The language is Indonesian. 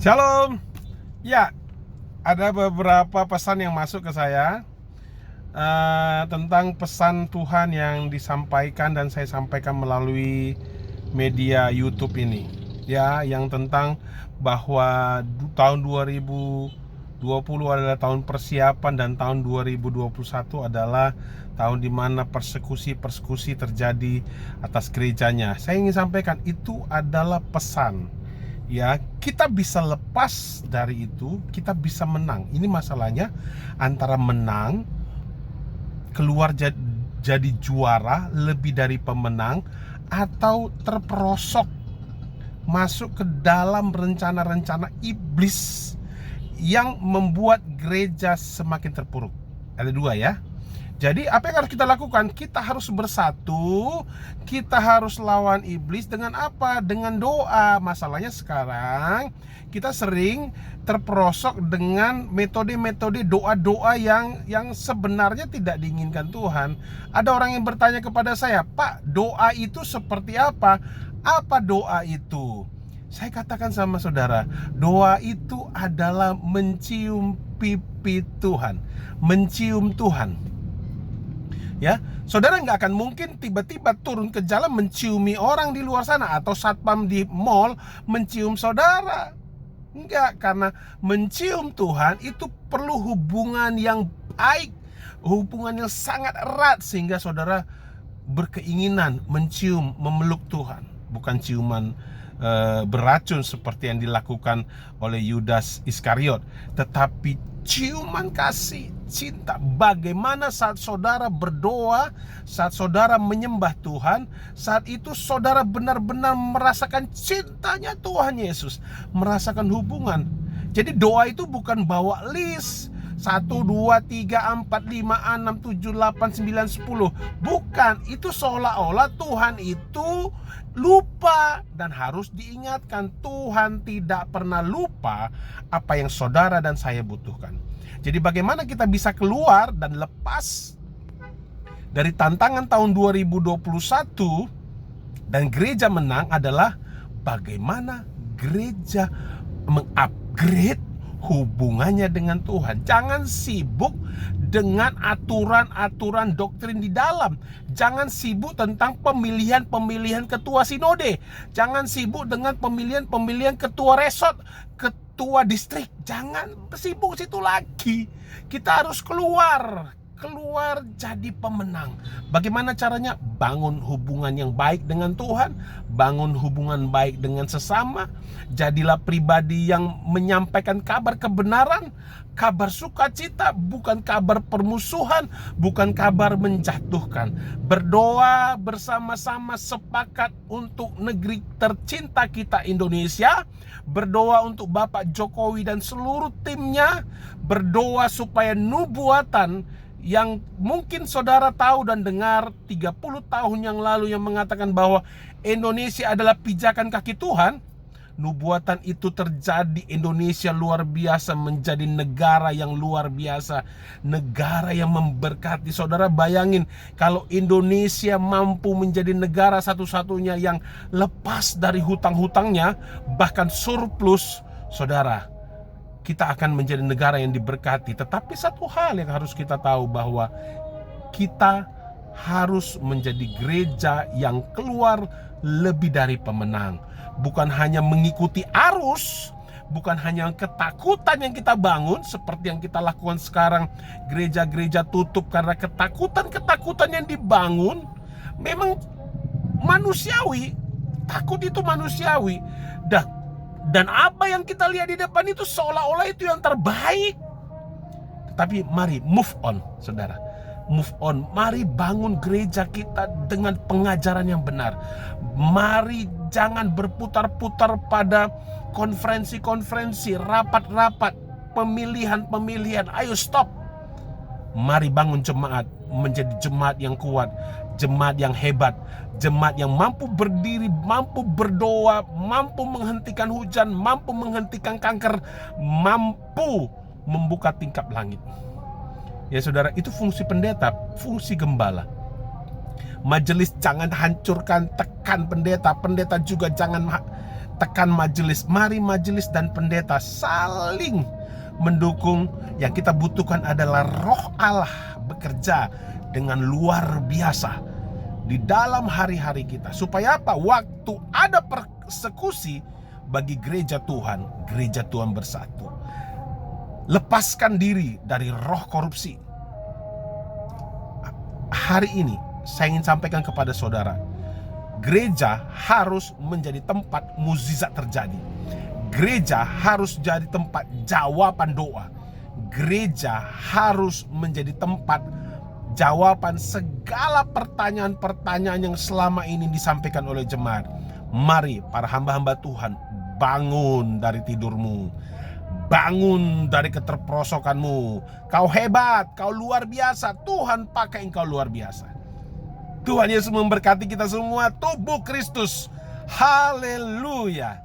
Shalom. Ya, ada beberapa pesan yang masuk ke saya tentang pesan Tuhan yang disampaikan dan saya sampaikan melalui media YouTube ini. Ya, yang tentang bahwa tahun 2020 adalah tahun persiapan dan tahun 2021 adalah tahun di mana persekusi terjadi atas gerejanya. Saya ingin sampaikan itu adalah pesan. Ya, kita bisa lepas dari itu, kita bisa menang. Ini masalahnya antara menang, keluar jadi juara lebih dari pemenang, atau terperosok masuk ke dalam rencana-rencana iblis yang membuat gereja semakin terpuruk. Ada dua ya. Jadi apa yang harus kita lakukan? Kita harus bersatu. Kita harus lawan iblis dengan apa? Dengan doa. Masalahnya sekarang kita sering terperosok dengan metode-metode doa-doa yang sebenarnya tidak diinginkan Tuhan. Ada orang yang bertanya kepada saya, "Pak, doa itu seperti apa? Apa doa itu?" Saya katakan sama saudara, doa itu adalah mencium pipi Tuhan, mencium Tuhan. Ya, saudara nggak akan mungkin tiba-tiba turun ke jalan menciumi orang di luar sana, atau satpam di mall mencium saudara. Enggak, karena mencium Tuhan itu perlu hubungan yang baik, hubungan yang sangat erat, sehingga saudara berkeinginan mencium, memeluk Tuhan. Bukan ciuman beracun seperti yang dilakukan oleh Yudas Iskariot, tetapi ciuman kasih, cinta. Bagaimana saat saudara berdoa, saat saudara menyembah Tuhan, saat itu saudara benar-benar merasakan cintanya Tuhan Yesus, merasakan hubungan. Jadi doa itu bukan bawa list 1, 2, 3, 4, 5, 6, 7, 8, 9, 10. Bukan, itu seolah-olah Tuhan itu lupa. Dan harus diingatkan, Tuhan tidak pernah lupa apa yang saudara dan saya butuhkan. Jadi bagaimana kita bisa keluar dan lepas dari tantangan tahun 2021 dan gereja menang adalah bagaimana gereja mengupgrade hubungannya dengan Tuhan. Jangan sibuk dengan aturan-aturan doktrin di dalam. Jangan sibuk tentang pemilihan-pemilihan ketua sinode. Jangan sibuk dengan pemilihan-pemilihan ketua resort, ketua distrik. Jangan sibuk situ lagi. Kita harus keluar jadi pemenang. Bagaimana caranya? Bangun hubungan yang baik dengan Tuhan, bangun hubungan baik dengan sesama. Jadilah pribadi yang menyampaikan kabar kebenaran, kabar sukacita, bukan kabar permusuhan, bukan kabar menjatuhkan. Berdoa bersama-sama, sepakat untuk negeri tercinta kita Indonesia. Berdoa untuk Bapak Jokowi dan seluruh timnya. Berdoa supaya nubuatan yang mungkin saudara tahu dan dengar 30 tahun yang lalu, yang mengatakan bahwa Indonesia adalah pijakan kaki Tuhan. Nubuatan itu terjadi. Indonesia luar biasa, menjadi negara yang luar biasa, negara yang memberkati. Saudara bayangin kalau Indonesia mampu menjadi negara satu-satunya yang lepas dari hutang-hutangnya, bahkan surplus. Saudara, kita akan menjadi negara yang diberkati. Tetapi satu hal yang harus kita tahu, bahwa kita harus menjadi gereja yang keluar lebih dari pemenang. Bukan hanya mengikuti arus, bukan hanya ketakutan yang kita bangun seperti yang kita lakukan sekarang. Gereja-gereja tutup karena ketakutan yang dibangun memang manusiawi. Takut itu manusiawi. Dan apa yang kita lihat di depan itu seolah-olah itu yang terbaik. Tapi mari move on, saudara. Move on. Mari bangun gereja kita dengan pengajaran yang benar. Mari jangan berputar-putar pada konferensi-konferensi, rapat-rapat, pemilihan-pemilihan. Ayo stop. Mari bangun jemaat menjadi jemaat yang kuat, jemaat yang hebat, jemaat yang mampu berdiri, mampu berdoa, mampu menghentikan hujan, mampu menghentikan kanker, mampu membuka tingkap langit. Ya saudara, itu fungsi pendeta, fungsi gembala. Majelis jangan hancurkan, tekan pendeta. Pendeta juga jangan tekan majelis. Mari majelis dan pendeta saling mendukung. Yang kita butuhkan adalah Roh Allah bekerja dengan luar biasa di dalam hari-hari kita. Supaya apa? Waktu ada persekusi bagi gereja Tuhan bersatu. Lepaskan diri dari roh korupsi. Hari ini saya ingin sampaikan kepada saudara, gereja harus menjadi tempat mukjizat terjadi. Gereja harus jadi tempat jawaban doa. Gereja harus menjadi tempat jawaban segala pertanyaan-pertanyaan yang selama ini disampaikan oleh jemaat. Mari para hamba-hamba Tuhan, bangun dari tidurmu. Bangun dari keterperosokanmu. Kau hebat, kau luar biasa. Tuhan pakai engkau luar biasa. Tuhan Yesus memberkati kita semua. Tubuh Kristus. Haleluya.